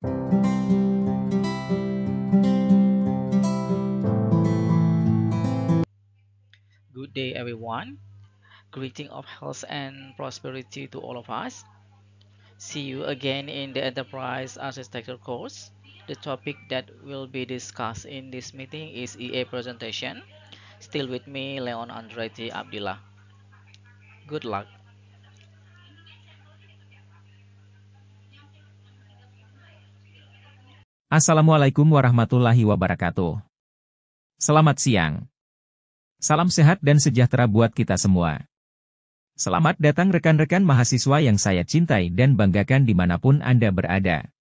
Good day, everyone. Greeting of health and prosperity to all of us. See you again in the Enterprise Architecture course. The topic that will be discussed in this meeting is EA presentation. Still with me, Leon Andretti Abdillah. Good luck. Assalamualaikum warahmatullahi wabarakatuh. Selamat siang. Salam sehat dan sejahtera buat kita semua. Selamat datang rekan-rekan mahasiswa yang saya cintai dan banggakan dimanapun Anda berada.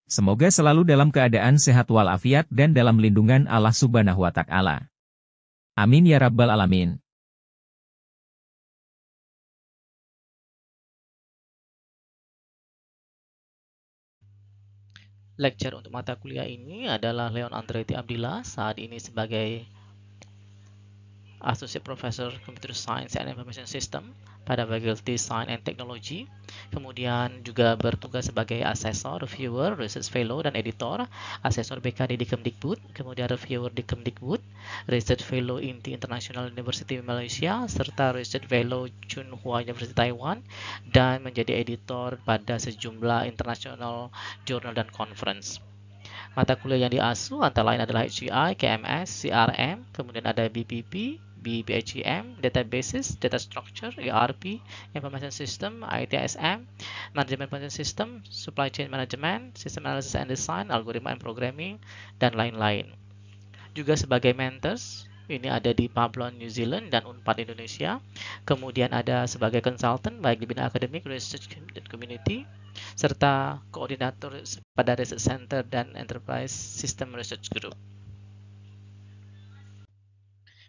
Semoga selalu dalam keadaan sehat walafiat dan dalam lindungan Allah Subhanahu wa Ta'ala. Amin ya Rabbal 'Alamin. Lecture untuk mata kuliah ini adalah Leon Andretti Abdillah, saat ini sebagai Associate Professor Computer Science and Information System pada Faculty Science and Technology. Kemudian juga bertugas sebagai asesor, reviewer, research fellow, dan editor. Asesor BKD di Kemdikbud, kemudian reviewer di Kemdikbud, research fellow INTI International University Malaysia, serta research fellow Tsinghua University Taiwan, dan menjadi editor pada sejumlah international journal dan conference. Mata kuliah yang diasuh antara lain adalah HCI, KMS, CRM, kemudian ada BPP, BPHEM, Databases, Data Structure, ERP, Information System, ITSM, Management Planning System, Supply Chain Management, System Analysis and Design, Algorithm and Programming, dan lain-lain. Juga sebagai mentors, ini ada di Pablon New Zealand dan Unpad Indonesia. Kemudian ada sebagai consultant baik di bidang akademik, research, dan community, serta koordinator pada Research Center dan Enterprise System Research Group.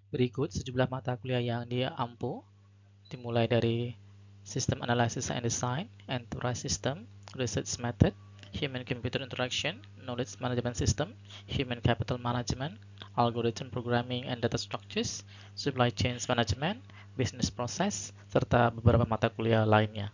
Berikut sejumlah mata kuliah yang diampu, dimulai dari System Analysis and Design, Enterprise System, Research Method, Human-Computer Interaction, Knowledge Management System, Human Capital Management, Algorithm Programming and Data Structures, Supply Chains Management, Business Process, serta beberapa mata kuliah lainnya.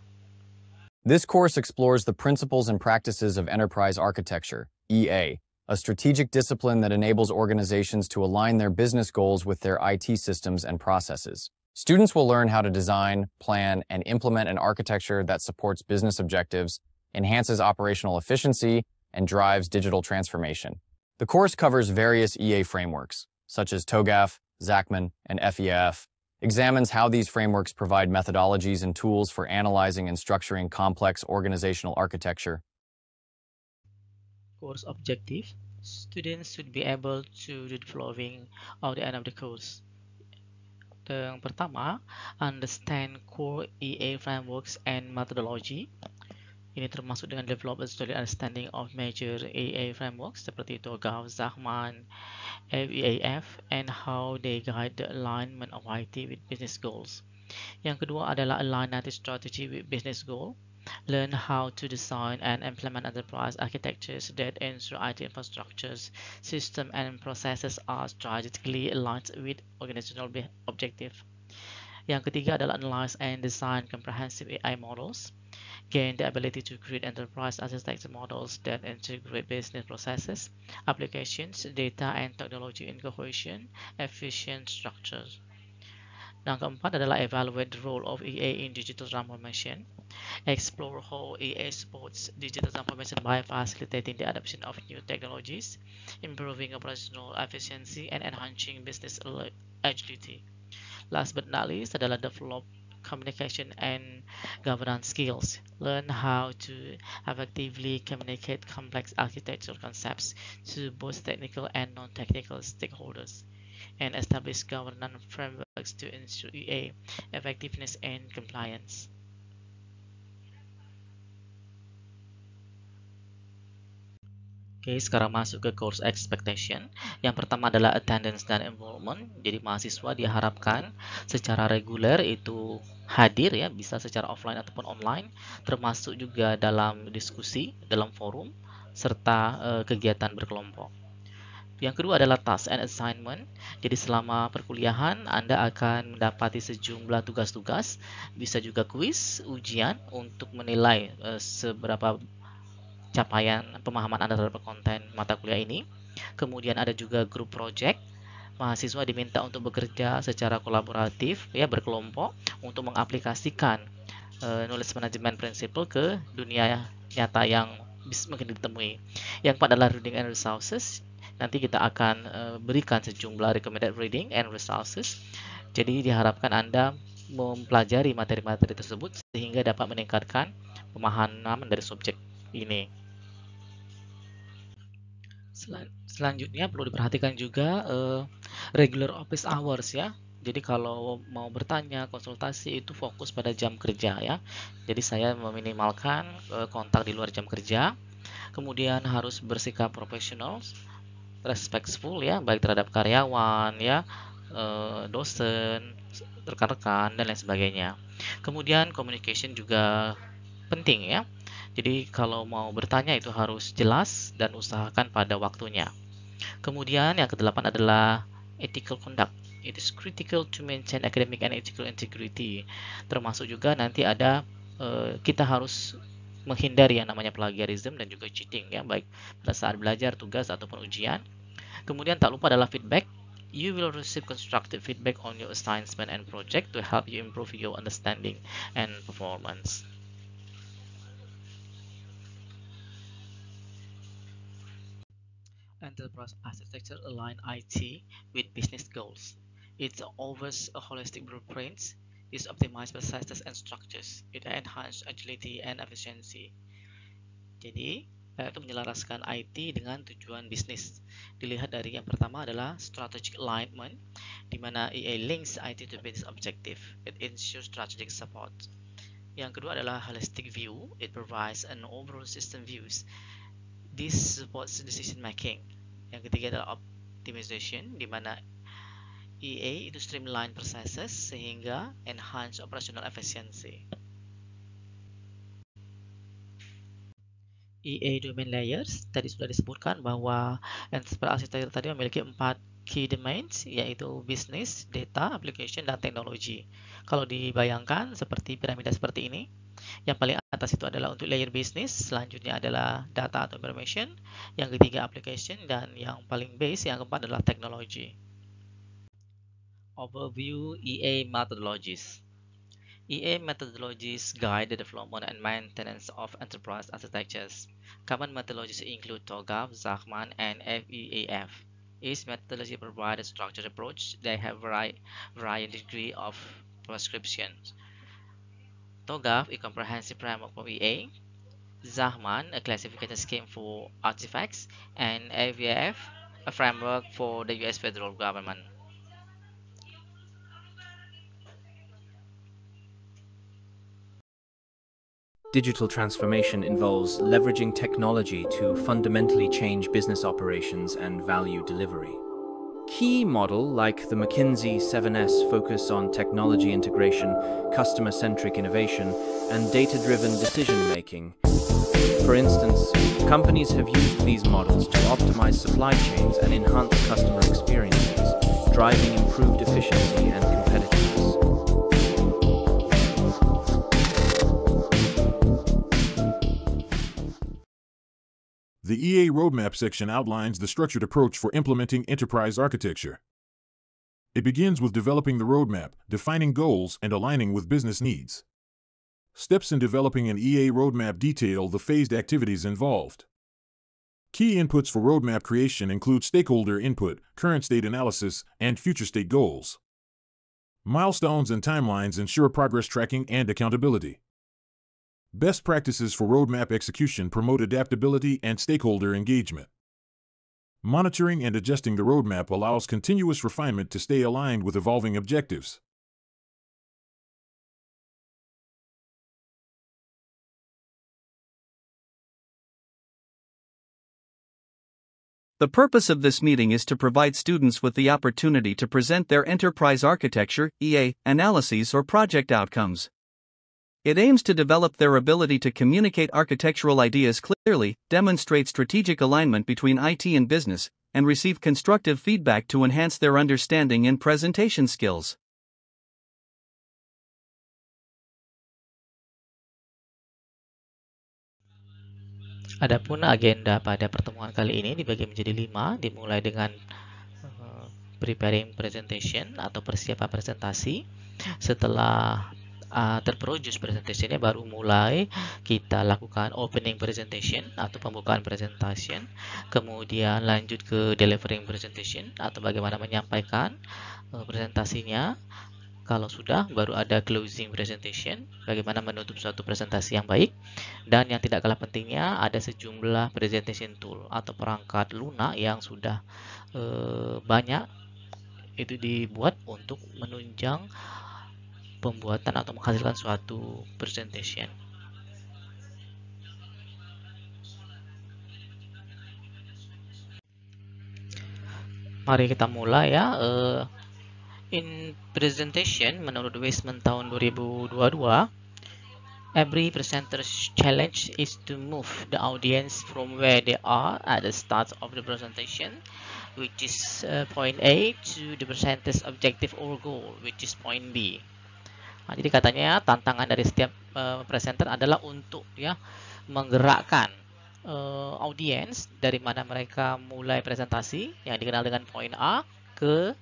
This course explores the principles and practices of enterprise architecture, EA, a strategic discipline that enables organizations to align their business goals with their IT systems and processes. Students will learn how to design, plan, and implement an architecture that supports business objectives, enhances operational efficiency, and drives digital transformation. The course covers various EA frameworks, such as TOGAF, Zachman, and FEAF, examines how these frameworks provide methodologies and tools for analyzing and structuring complex organizational architecture. Course objective: students should be able to do the following at the end of the course. Yang pertama, understand core EA frameworks and methodology. Ini termasuk dengan develop a solid understanding of major EA frameworks seperti TOGAF, Zachman, FEAF, and how they guide the alignment of IT with business goals. Yang kedua adalah align IT strategy with business goal. Learn how to design and implement enterprise architectures that ensure IT infrastructures, systems, and processes are strategically aligned with organizational objective. Yang ketiga adalah analyze and design comprehensive AI models. Gain the ability to create enterprise architecture models that integrate business processes, applications, data, and technology in cohesion, efficient structures. Yang keempat adalah evaluate the role of EA in digital transformation. Explore how EA supports digital transformation by facilitating the adoption of new technologies, improving operational efficiency, and enhancing business agility. Last but not least adalah develop communication and governance skills. Learn how to effectively communicate complex architectural concepts to both technical and non-technical stakeholders, and establish governance frameworks to ensure EA effectiveness and compliance. Oke, sekarang masuk ke course expectation. Yang pertama adalah attendance dan involvement. Jadi mahasiswa diharapkan secara reguler itu hadir ya, bisa secara offline ataupun online, termasuk juga dalam diskusi, dalam forum, serta kegiatan berkelompok. Yang kedua adalah task and assignment. Jadi selama perkuliahan Anda akan mendapati sejumlah tugas-tugas, bisa juga kuis, ujian untuk menilai seberapa capaian pemahaman Anda terhadap konten mata kuliah ini. Kemudian ada juga grup project. Mahasiswa diminta untuk bekerja secara kolaboratif, ya, berkelompok untuk mengaplikasikan knowledge management principle ke dunia nyata yang mungkin ditemui. Yang keempat adalah reading and resources. Nanti kita akan berikan sejumlah recommended reading and resources. Jadi diharapkan Anda mempelajari materi-materi tersebut sehingga dapat meningkatkan pemahaman dari subjek ini. Selanjutnya perlu diperhatikan juga regular office hours, ya. Jadi kalau mau bertanya, konsultasi itu fokus pada jam kerja, ya. Jadi saya meminimalkan kontak di luar jam kerja. Kemudian harus bersikap profesional, respectful, ya, baik terhadap karyawan, ya, dosen, rekan-rekan, dan lain sebagainya. Kemudian communication juga penting, ya. Jadi kalau mau bertanya itu harus jelas dan usahakan pada waktunya. Kemudian yang kedelapan adalah ethical conduct. It is critical to maintain academic and ethical integrity. Termasuk juga nanti ada kita harus menghindari yang namanya plagiarism dan juga cheating, ya, baik pada saat belajar, tugas ataupun ujian. Kemudian tak lupa adalah feedback. You will receive constructive feedback on your assignment and project to help you improve your understanding and performance. Enterprise architecture align IT with business goals. It offers a holistic blueprint. It optimized processes and structures. It enhance agility and efficiency. Jadi, itu menyelaraskan IT dengan tujuan bisnis. Dilihat dari yang pertama adalah strategic alignment, di mana EA links IT to business objective. It ensures strategic support. Yang kedua adalah holistic view. It provides an overall system views. This supports decision making. Yang ketiga adalah optimization, di mana EA itu streamline processes sehingga enhance operational efficiency. EA domain layers, tadi sudah disebutkan bahwa enterprise architecture tadi memiliki 4 key domains, yaitu business, data, application, dan teknologi. Kalau dibayangkan seperti piramida seperti ini, yang paling atas itu adalah untuk layer business, selanjutnya adalah data atau information, yang ketiga application, dan yang paling base, yang keempat adalah teknologi. Overview EA methodologies. EA methodologies guide the development and maintenance of enterprise architectures. Common methodologies include TOGAF, Zachman, and FEAF. Each methodology provides a structured approach. They have varying degree of prescriptions. TOGAF, a comprehensive framework for EA. Zachman, a classification scheme for artifacts. And FEAF, a framework for the US federal government. Digital transformation involves leveraging technology to fundamentally change business operations and value delivery. Key model like the McKinsey 7S focus on technology integration, customer-centric innovation, and data-driven decision-making. For instance, companies have used these models to optimize supply chains and enhance customer experiences, driving improved efficiency and competitiveness. The EA Roadmap section outlines the structured approach for implementing enterprise architecture. It begins with developing the roadmap, defining goals, and aligning with business needs. Steps in developing an EA roadmap detail the phased activities involved. Key inputs for roadmap creation include stakeholder input, current state analysis, and future state goals. Milestones and timelines ensure progress tracking and accountability. Best practices for roadmap execution promote adaptability and stakeholder engagement. Monitoring and adjusting the roadmap allows continuous refinement to stay aligned with evolving objectives. The purpose of this meeting is to provide students with the opportunity to present their enterprise architecture, EA, analyses or project outcomes. It aims to develop their ability to communicate architectural ideas clearly, demonstrate strategic alignment between IT and business, and receive constructive feedback to enhance their understanding and presentation skills. Adapun agenda pada pertemuan kali ini dibagi menjadi 5, dimulai dengan preparing presentation atau persiapan presentasi. Setelah terproduce presentationnya, baru mulai kita lakukan opening presentation atau pembukaan presentation, kemudian lanjut ke delivering presentation atau bagaimana menyampaikan presentasinya. Kalau sudah, baru ada closing presentation, bagaimana menutup suatu presentasi yang baik. Dan yang tidak kalah pentingnya, ada sejumlah presentation tool atau perangkat lunak yang sudah banyak itu dibuat untuk menunjang pembuatan atau menghasilkan suatu presentation. Mari kita mulai ya. In presentation, menurut Weisman tahun 2022, every presenter's challenge is to move the audience from where they are at the start of the presentation, which is point A, to the presenter's objective or goal, which is point B. Nah, jadi katanya tantangan dari setiap presenter adalah untuk ya menggerakkan audiens dari mana mereka mulai presentasi yang dikenal dengan poin A ke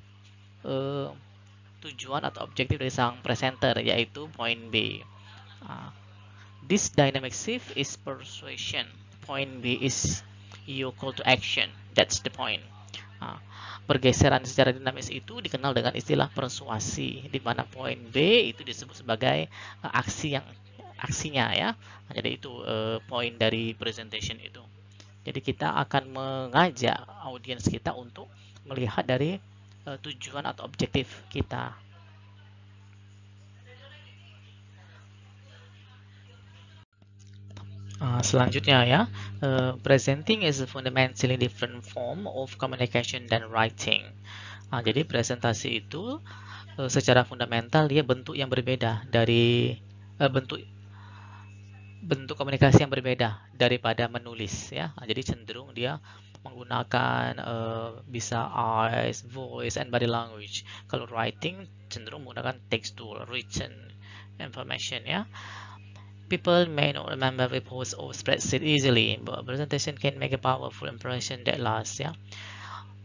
tujuan atau objektif dari sang presenter, yaitu poin B. This dynamic shift is persuasion. Point B is your call to action. That's the point. Pergeseran secara dinamis itu dikenal dengan istilah persuasi, di mana poin B itu disebut sebagai aksinya ya. Jadi itu poin dari presentation itu. Jadi kita akan mengajak audiens kita untuk melihat dari tujuan atau objektif kita. Selanjutnya ya, presenting is a fundamentally different form of communication than writing. Jadi presentasi itu secara fundamental dia bentuk yang berbeda dari bentuk komunikasi yang berbeda daripada menulis ya. Jadi cenderung dia menggunakan bisa eyes, voice, and body language. Kalau writing cenderung menggunakan textual, written information ya. People may not remember reports or spreadsheet easily, but presentation can make a powerful impression that lasts ya.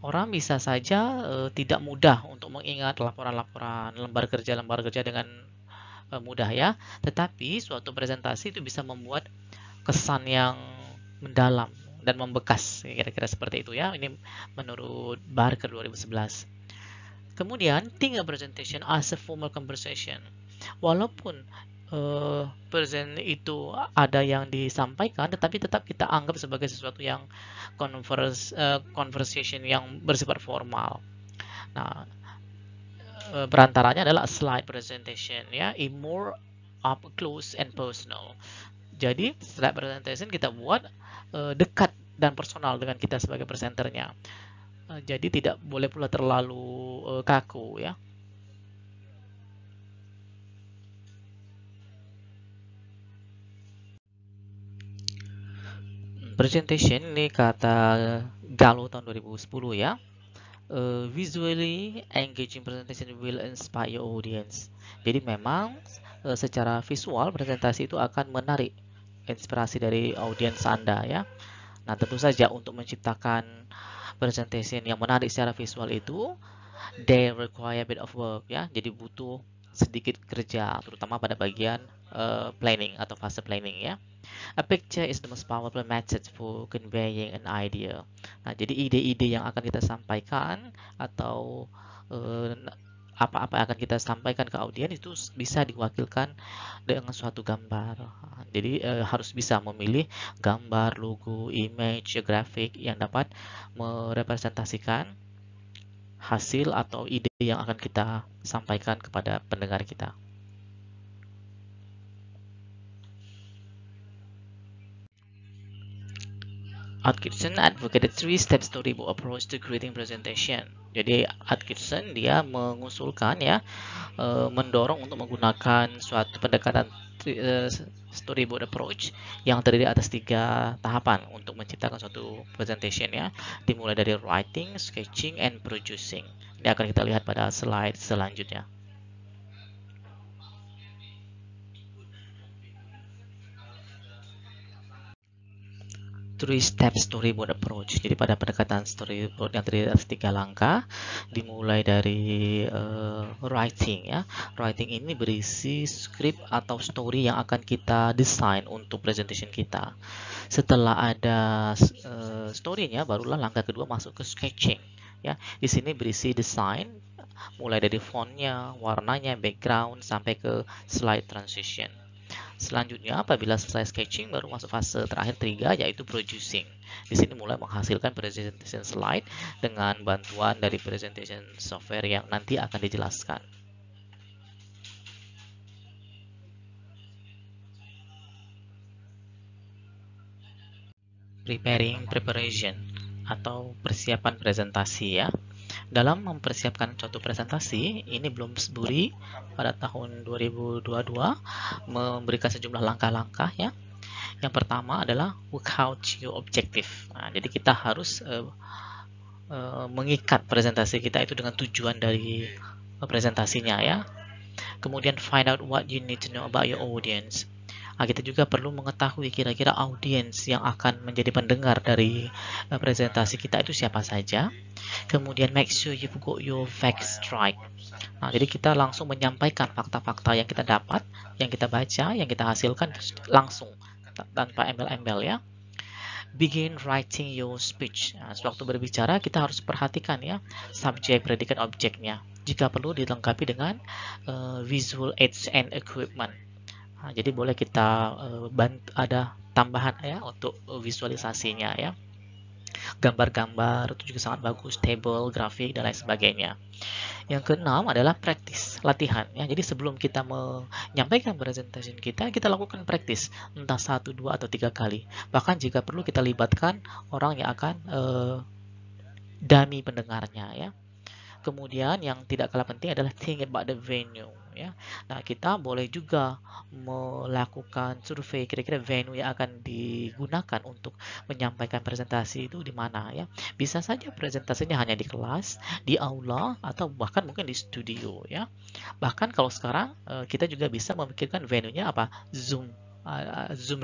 Orang bisa saja tidak mudah untuk mengingat laporan-laporan, lembar kerja dengan mudah ya. Tetapi suatu presentasi itu bisa membuat kesan yang mendalam dan membekas, kira-kira seperti itu ya. Ini menurut Barker 2011. Kemudian, think a presentation as a formal conversation. Walaupun present itu ada yang disampaikan, tetapi tetap kita anggap sebagai sesuatu yang conversation yang bersifat formal. Nah, perantaranya adalah slide presentation ya, more up close and personal. Jadi slide presentation kita buat dekat dan personal dengan kita sebagai presenternya. Jadi tidak boleh pula terlalu kaku ya. Presentation ini kata Gallo tahun 2010 ya. Visually engaging presentation will inspire your audience. Jadi memang secara visual presentasi itu akan menarik inspirasi dari audiens Anda ya. Nah, tentu saja untuk menciptakan presentation yang menarik secara visual itu they require a bit of work ya. Jadi butuh sedikit kerja, terutama pada bagian planning atau fase planning ya. A picture is the most powerful method for conveying an idea. Nah, jadi ide-ide yang akan kita sampaikan atau apa-apa yang akan kita sampaikan ke audiens itu bisa diwakilkan dengan suatu gambar. Jadi harus bisa memilih gambar, logo, image, grafik yang dapat merepresentasikan hasil atau ide yang akan kita sampaikan kepada pendengar kita. Atkinson advocated three-step storyboard approach to creating presentation. Jadi Atkinson dia mengusulkan ya, mendorong untuk menggunakan suatu pendekatan storyboard approach yang terdiri atas 3 tahapan untuk menciptakan suatu presentation ya, dimulai dari writing, sketching, and producing. Ini akan kita lihat pada slide selanjutnya. three-step storyboard approach. Jadi pada pendekatan storyboard yang terdiri atas 3 langkah, dimulai dari writing ya. Writing ini berisi script atau story yang akan kita desain untuk presentation kita. Setelah ada story-nya, barulah langkah kedua masuk ke sketching. Ya, di sini berisi desain, mulai dari fontnya, warnanya, background, sampai ke slide transition. Selanjutnya, apabila selesai sketching, baru masuk fase terakhir 3, yaitu producing. Di sini mulai menghasilkan presentation slide dengan bantuan dari presentation software yang nanti akan dijelaskan. Preparation atau persiapan presentasi ya. Dalam mempersiapkan suatu presentasi, ini Bloom Sbury pada tahun 2022 memberikan sejumlah langkah-langkah ya. Yang pertama adalah work out your objective. Nah, jadi kita harus mengikat presentasi kita itu dengan tujuan dari presentasinya ya. Kemudian find out what you need to know about your audience. Nah, kita juga perlu mengetahui kira-kira audiens yang akan menjadi pendengar dari presentasi kita itu siapa saja. Kemudian make sure you've got your facts right. Nah, jadi kita langsung menyampaikan fakta-fakta yang kita dapat, yang kita baca, yang kita hasilkan langsung tanpa embel-embel ya. Begin writing your speech. Nah, sewaktu berbicara kita harus perhatikan ya subjek, predikat, objeknya. Jika perlu dilengkapi dengan visual aids and equipment. Nah, jadi boleh kita ada tambahan ya untuk visualisasinya ya. Gambar-gambar itu juga sangat bagus, table, grafik dan lain sebagainya. Yang keenam adalah praktis, latihan ya. Jadi sebelum kita menyampaikan presentation kita lakukan praktis entah 1, 2 atau 3 kali. Bahkan jika perlu kita libatkan orang yang akan dummy pendengarnya ya. Kemudian yang tidak kalah penting adalah think about the venue ya. Nah, kita boleh juga melakukan survei kira-kira venue yang akan digunakan untuk menyampaikan presentasi itu di mana ya. Bisa saja presentasinya hanya di kelas, di aula, atau bahkan mungkin di studio ya. Bahkan kalau sekarang kita juga bisa memikirkan venue-nya apa? Zoom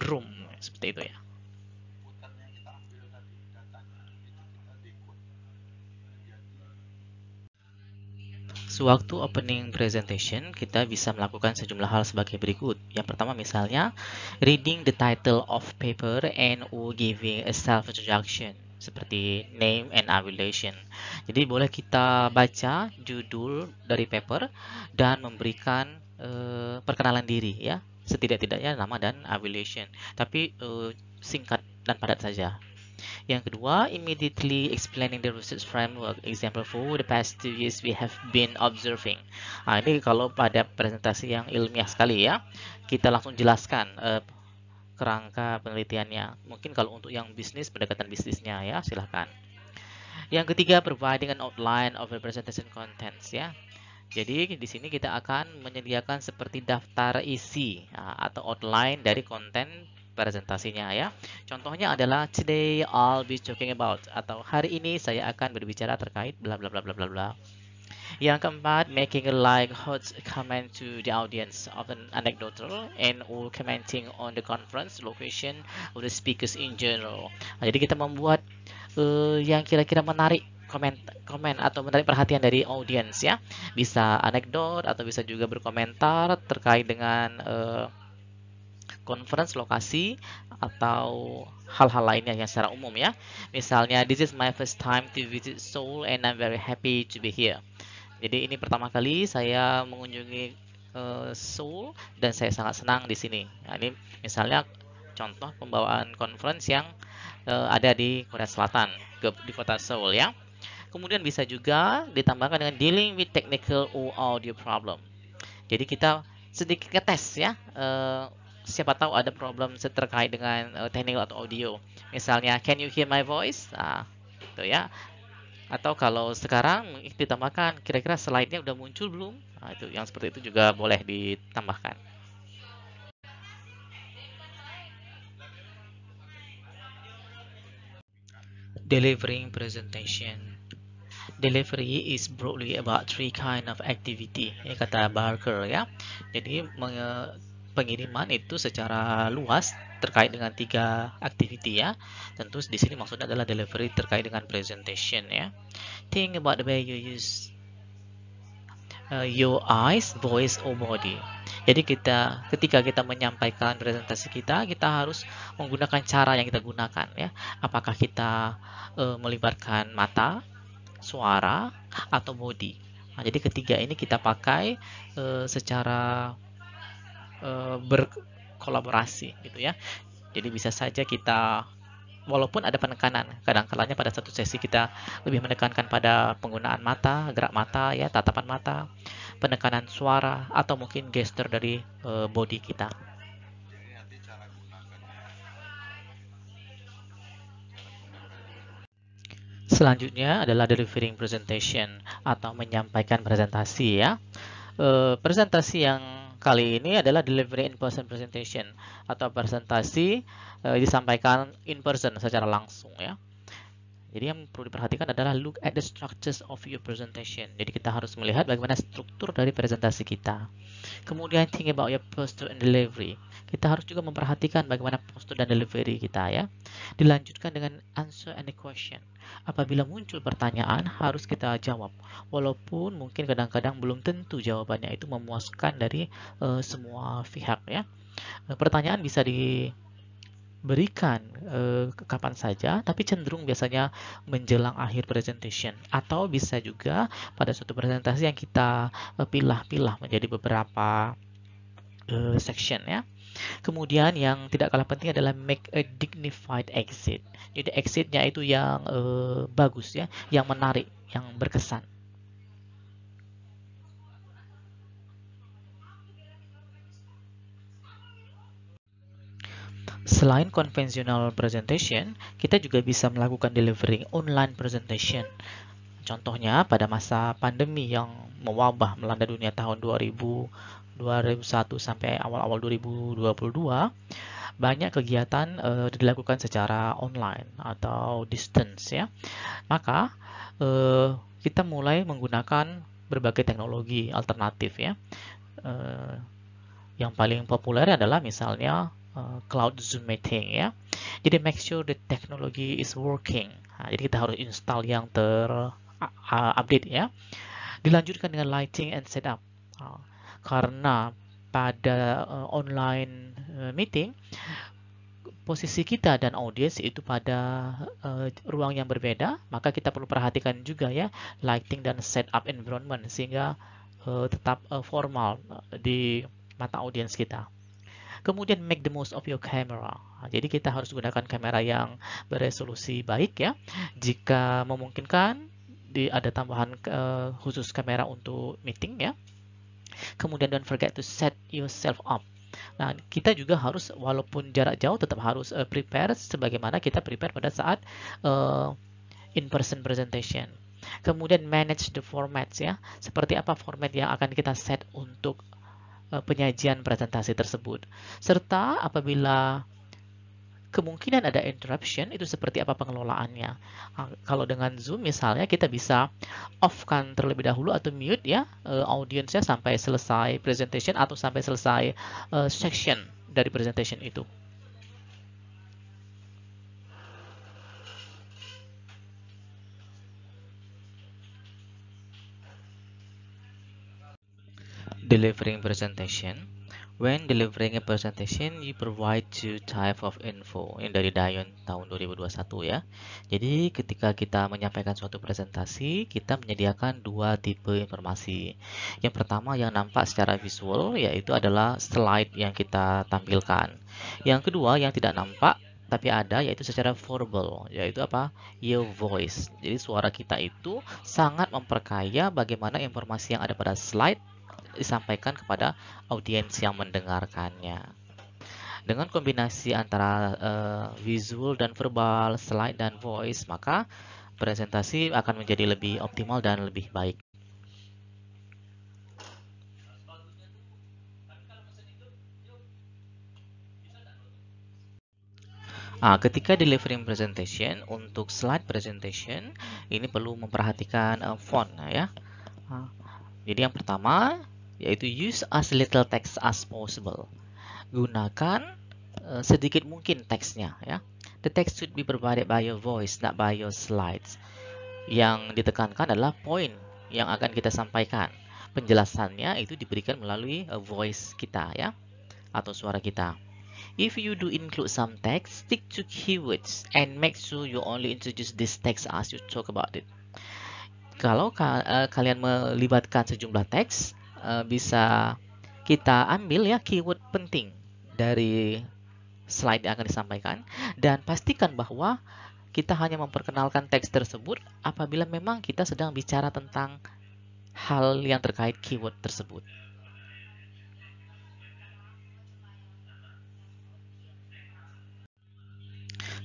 room seperti itu ya. Sewaktu opening presentation, kita bisa melakukan sejumlah hal sebagai berikut. Yang pertama misalnya, reading the title of paper and or giving a self-introduction, seperti name and affiliation. Jadi boleh kita baca judul dari paper dan memberikan perkenalan diri ya. Setidak-tidaknya nama dan affiliation. Tapi singkat dan padat saja. Yang kedua, immediately explaining the research framework. Example, for the past 2 years we have been observing. Nah, ini kalau pada presentasi yang ilmiah sekali ya, kita langsung jelaskan kerangka penelitiannya. Mungkin kalau untuk yang bisnis, pendekatan bisnisnya ya, silahkan. Yang ketiga, providing an outline of the presentation contents ya. Jadi di sini kita akan menyediakan seperti daftar isi atau outline dari konten presentasinya ya. Contohnya adalah today I'll be talking about, atau hari ini saya akan berbicara terkait bla bla bla bla bla bla. Yang keempat, making a hot comment to the audience, often anecdotal and or commenting on the conference location of the speakers in general. Nah, jadi kita membuat yang kira-kira menarik komen atau menarik perhatian dari audiens ya. Bisa anekdot atau bisa juga berkomentar terkait dengan conference lokasi atau hal-hal lainnya yang secara umum ya. Misalnya, this is my first time to visit Seoul and I'm very happy to be here. Jadi ini pertama kali saya mengunjungi Seoul dan saya sangat senang di sini. Nah, ini misalnya contoh pembawaan conference yang ada di Korea Selatan, di kota Seoul ya. Kemudian bisa juga ditambahkan dengan dealing with technical or audio problem. Jadi kita sedikit ngetes ya. Siapa tahu ada problem terkait dengan technical atau audio. Misalnya, can you hear my voice? Nah, itu ya. Atau kalau sekarang ditambahkan, kira-kira slide-nya udah muncul belum? Nah, itu yang seperti itu juga boleh ditambahkan. Delivering presentation. Delivery is broadly about 3 kind of activity, ya kata Barker ya. Jadi pengiriman itu secara luas terkait dengan 3 activity ya. Tentu di sini maksudnya adalah delivery terkait dengan presentation ya. Think about the way you use your eyes, voice, or body. Jadi ketika kita menyampaikan presentasi kita harus menggunakan cara yang kita gunakan ya. Apakah kita melibatkan mata, suara, atau body. Nah, jadi ketiga ini kita pakai secara berkolaborasi gitu ya. Jadi bisa saja kita, walaupun ada penekanan, kadang-kadangnya pada satu sesi kita lebih menekankan pada penggunaan mata, gerak mata ya, tatapan mata, penekanan suara, atau mungkin gesture dari body kita. Selanjutnya adalah delivering presentation atau menyampaikan presentasi ya. Presentasi yang kali ini adalah delivery in person presentation atau presentasi disampaikan in person secara langsung ya. Jadi yang perlu diperhatikan adalah look at the structures of your presentation. Jadi kita harus melihat bagaimana struktur dari presentasi kita. Kemudian think about your posture and delivery. Kita harus juga memperhatikan bagaimana postur dan delivery kita ya. Dilanjutkan dengan answer any question. Apabila muncul pertanyaan harus kita jawab. Walaupun mungkin kadang-kadang belum tentu jawabannya itu memuaskan dari semua pihak ya. Pertanyaan bisa diberikan kapan saja, tapi cenderung biasanya menjelang akhir presentation, atau bisa juga pada suatu presentasi yang kita pilah-pilah menjadi beberapa section ya. Kemudian yang tidak kalah penting adalah make a dignified exit. Jadi exitnya itu yang bagus ya, yang menarik, yang berkesan. Selain konvensional presentation, kita juga bisa melakukan delivering online presentation. Contohnya pada masa pandemi yang mewabah melanda dunia tahun 2001 sampai awal-awal 2022, banyak kegiatan dilakukan secara online atau distance ya. Maka kita mulai menggunakan berbagai teknologi alternatif ya. Yang paling populer adalah misalnya cloud Zoom meeting ya. Jadi make sure the technology is working. Nah, jadi kita harus install yang update ya. Dilanjutkan dengan lighting and setup. Karena pada online meeting posisi kita dan audiens itu pada ruang yang berbeda, maka kita perlu perhatikan juga ya lighting dan setup environment sehingga tetap formal di mata audiens kita. Kemudian make the most of your camera. Jadi kita harus gunakan kamera yang beresolusi baik ya. Jika memungkinkan ada tambahan khusus kamera untuk meeting ya. Kemudian don't forget to set yourself up. Nah, kita juga harus walaupun jarak jauh tetap harus prepare sebagaimana kita prepare pada saat in-person presentation. Kemudian manage the formats ya. Seperti apa format yang akan kita set untuk penyajian presentasi tersebut, serta apabila kemungkinan ada interruption itu seperti apa pengelolaannya. Kalau dengan Zoom misalnya kita bisa off-kan terlebih dahulu atau mute ya audiensnya sampai selesai presentation atau sampai selesai section dari presentation itu. Delivering presentation. When delivering a presentation, you provide two type of info. Ini dari Dayon tahun 2021 ya. Jadi ketika kita menyampaikan suatu presentasi, kita menyediakan dua tipe informasi. Yang pertama yang nampak secara visual, yaitu adalah slide yang kita tampilkan. Yang kedua yang tidak nampak tapi ada, yaitu secara verbal, yaitu apa? Your voice. Jadi suara kita itu sangat memperkaya bagaimana informasi yang ada pada slide disampaikan kepada audiens yang mendengarkannya. Dengan kombinasi antara visual dan verbal, slide dan voice, maka presentasi akan menjadi lebih optimal dan lebih baik. Ketika delivering presentation, untuk slide presentation, ini perlu memperhatikan font ya. Jadi yang pertama yaitu use as little text as possible. Gunakan sedikit mungkin teksnya ya. The text should be provided by your voice, not by your slides. Yang ditekankan adalah poin yang akan kita sampaikan. Penjelasannya itu diberikan melalui voice kita ya, atau suara kita. If you do include some text, stick to keywords and make sure you only introduce this text as you talk about it. Kalau kalian melibatkan sejumlah teks, bisa kita ambil ya keyword penting dari slide yang akan disampaikan, dan pastikan bahwa kita hanya memperkenalkan teks tersebut apabila memang kita sedang bicara tentang hal yang terkait keyword tersebut.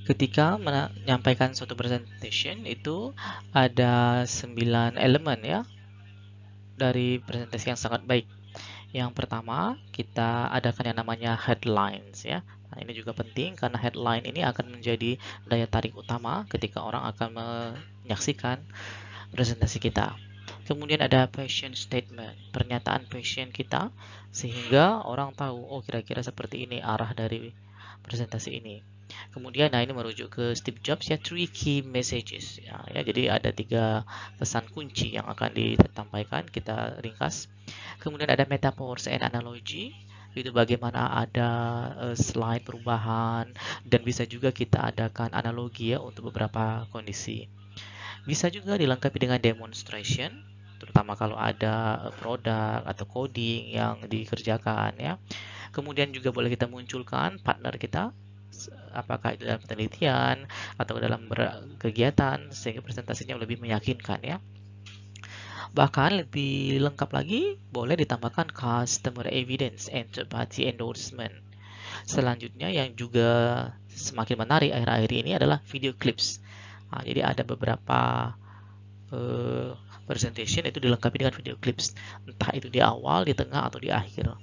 Ketika menyampaikan suatu presentation itu ada 9 elemen ya dari presentasi yang sangat baik. Yang pertama, kita adakan yang namanya headlines ya. Nah, ini juga penting karena headline ini akan menjadi daya tarik utama ketika orang akan menyaksikan presentasi kita. Kemudian ada passion statement, pernyataan passion kita sehingga orang tahu, oh kira-kira seperti ini arah dari presentasi ini. Kemudian, nah ini merujuk ke Steve Jobs ya, 3 key messages ya, jadi ada 3 pesan kunci yang akan disampaikan, kita ringkas. Kemudian ada metaphors and analogy, itu bagaimana ada slide perubahan, dan bisa juga kita adakan analogi ya untuk beberapa kondisi. Bisa juga dilengkapi dengan demonstration, terutama kalau ada produk atau coding yang dikerjakan ya. Kemudian juga boleh kita munculkan partner kita, apakah itu dalam penelitian atau dalam kegiatan, sehingga presentasinya lebih meyakinkan ya. Bahkan lebih lengkap lagi, boleh ditambahkan customer evidence and third-party endorsement. Selanjutnya yang juga semakin menarik akhir-akhir ini adalah video clips. Nah, jadi ada beberapa presentation itu dilengkapi dengan video clips, entah itu di awal, di tengah, atau di akhir.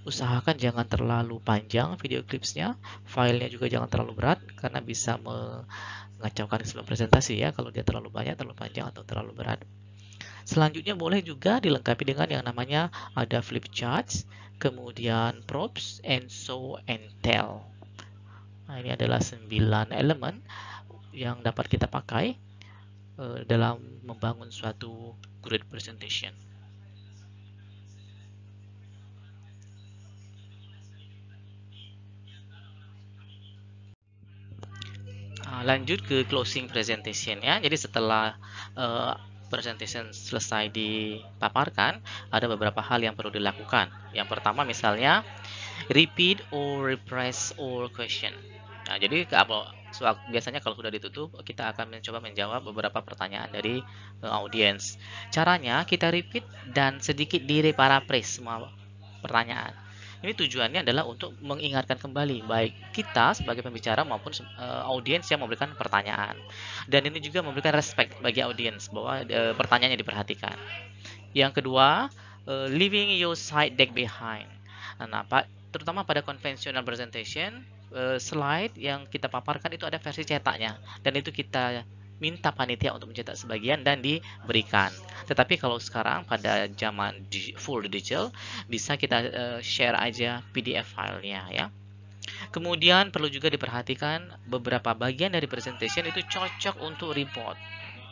Usahakan jangan terlalu panjang video clipsnya, filenya juga jangan terlalu berat karena bisa mengacaukan sebuah presentasi ya kalau dia terlalu banyak, terlalu panjang, atau terlalu berat. Selanjutnya boleh juga dilengkapi dengan yang namanya ada flip charts, kemudian props, and show and tell. Nah, ini adalah 9 elemen yang dapat kita pakai dalam membangun suatu great presentation. Lanjut ke closing presentation ya. Jadi setelah presentation selesai dipaparkan, ada beberapa hal yang perlu dilakukan. Yang pertama misalnya repeat or rephrase or question. Nah, jadi biasanya kalau sudah ditutup, kita akan mencoba menjawab beberapa pertanyaan dari audiens. Caranya kita repeat dan sedikit direparaphrase semua pertanyaan. Ini tujuannya adalah untuk mengingatkan kembali baik kita sebagai pembicara maupun audiens yang memberikan pertanyaan. Dan ini juga memberikan respect bagi audiens bahwa pertanyaannya diperhatikan. Yang kedua, leaving your slide deck behind. Nah, terutama pada conventional presentation, slide yang kita paparkan itu ada versi cetaknya, dan itu kita minta panitia untuk mencetak sebagian dan diberikan. Tetapi kalau sekarang pada zaman full digital, bisa kita share aja PDF filenya ya. Kemudian perlu juga diperhatikan beberapa bagian dari presentation itu cocok untuk report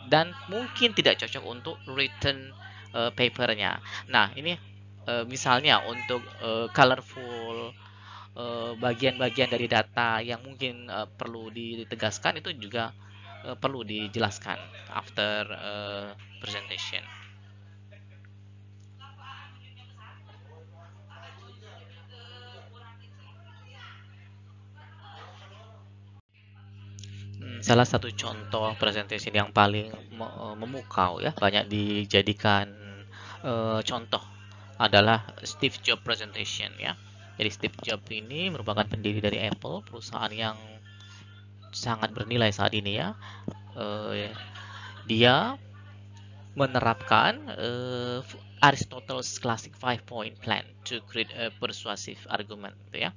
dan mungkin tidak cocok untuk written papernya. Nah, ini misalnya untuk colorful bagian-bagian dari data yang mungkin perlu ditegaskan, itu juga perlu dijelaskan after presentation. Salah satu contoh presentation yang paling memukau ya, banyak dijadikan contoh adalah Steve Jobs presentation ya. Jadi Steve Jobs ini merupakan pendiri dari Apple, perusahaan yang sangat bernilai saat ini ya. Dia menerapkan Aristotle's classic 5-point plan to create a persuasive argument gitu ya.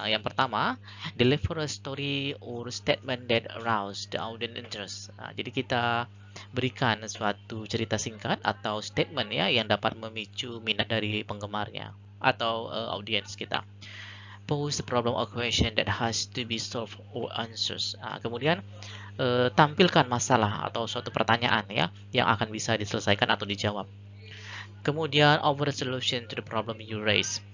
Yang pertama, deliver a story or statement that arouse the audience interest. Jadi kita berikan suatu cerita singkat atau statement ya yang dapat memicu minat dari penggemarnya atau audiens kita. pose the problem or question that has to be solved or answers. Kemudian tampilkan masalah atau suatu pertanyaan ya yang akan bisa diselesaikan atau dijawab. Kemudian offer a solution to the problem you raise.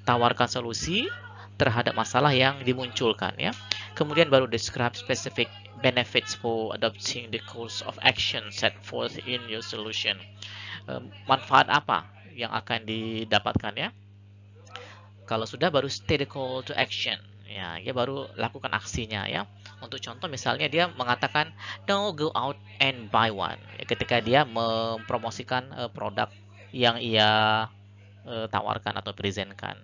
Tawarkan solusi terhadap masalah yang dimunculkan ya. Kemudian baru describe specific benefits for adopting the course of action set forth in your solution. Manfaat apa yang akan didapatkan ya? Kalau sudah baru state the call to action. Ya, dia baru lakukan aksinya ya. Untuk contoh misalnya dia mengatakan no go out and buy one. Ketika dia mempromosikan produk yang ia tawarkan atau presentkan.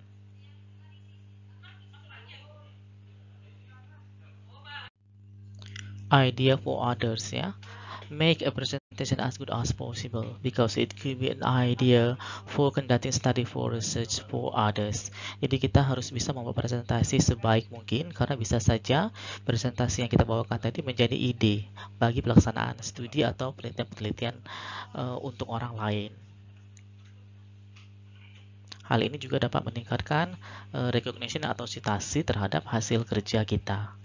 Idea for others ya. Make a presentation as good as possible because it could be an idea for conducting study for research for others. Jadi kita harus bisa membuat presentasi sebaik mungkin karena bisa saja presentasi yang kita bawakan tadi menjadi ide bagi pelaksanaan studi atau penelitian-penelitian untuk orang lain. Hal ini juga dapat meningkatkan recognition atau citasi terhadap hasil kerja kita.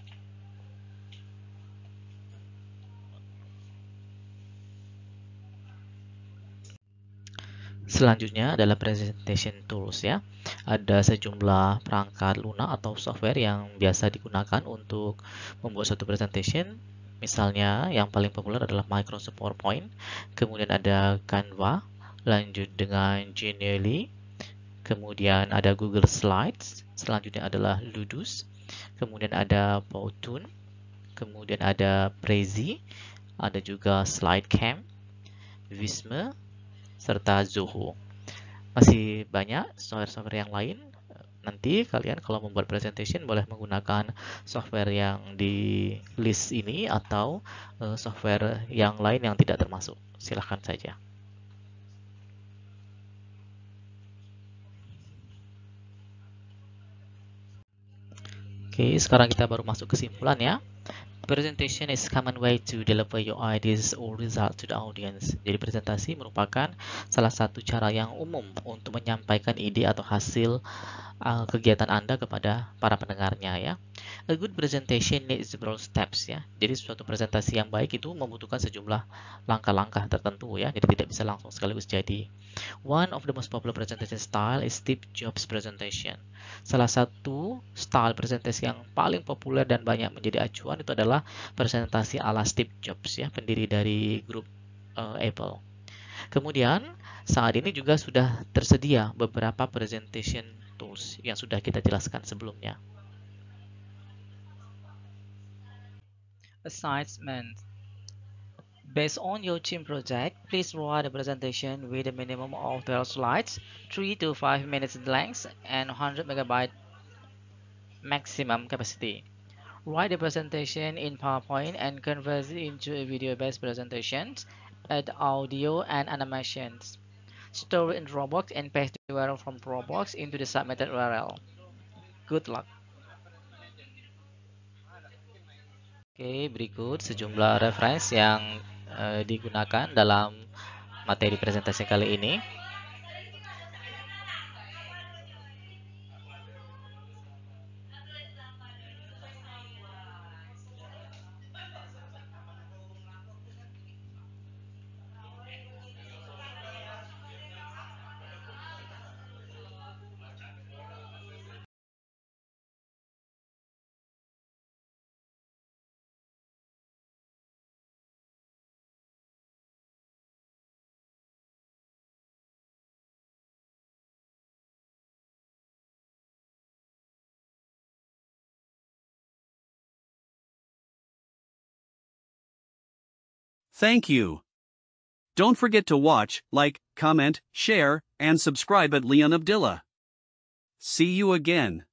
Selanjutnya adalah presentation tools ya. Ada sejumlah perangkat lunak atau software yang biasa digunakan untuk membuat suatu presentation. Misalnya yang paling populer adalah Microsoft PowerPoint, kemudian ada Canva, lanjut dengan Genially, kemudian ada Google Slides, selanjutnya adalah Ludus, kemudian ada Powtoon, kemudian ada Prezi, ada juga SlideCamp, Visme, serta Zoho. Masih banyak software-software yang lain. Nanti kalian kalau membuat presentation boleh menggunakan software yang di list ini atau software yang lain yang tidak termasuk. Silahkan saja. Oke, sekarang kita baru masuk kesimpulan ya. Presentation is a common way to deliver your ideas or results to the audience. Jadi presentasi merupakan salah satu cara yang umum untuk menyampaikan ide atau hasil kegiatan Anda kepada para pendengarnya ya. A good presentation needs several steps ya. Jadi suatu presentasi yang baik itu membutuhkan sejumlah langkah-langkah tertentu ya. Jadi tidak bisa langsung sekaligus jadi. One of the most popular presentation style is Steve Jobs presentation. Salah satu style presentasi yang paling populer dan banyak menjadi acuan itu adalah presentasi ala Steve Jobs ya, pendiri dari grup Apple. Kemudian saat ini juga sudah tersedia beberapa presentation tools yang sudah kita jelaskan sebelumnya. Assignment. Based on your team project, please write a presentation with a minimum of 12 slides, 3 to 5 minutes in length, and 100 MB maximum capacity. Write the presentation in PowerPoint and convert it into a video-based presentation, add audio and animations. Store it in Dropbox and paste the URL from Dropbox into the submitted URL. Good luck. Oke, berikut sejumlah referensi yang digunakan dalam materi presentasi kali ini. Thank you. Don't forget to watch, like, comment, share, and subscribe at Leon Abdillah. See you again.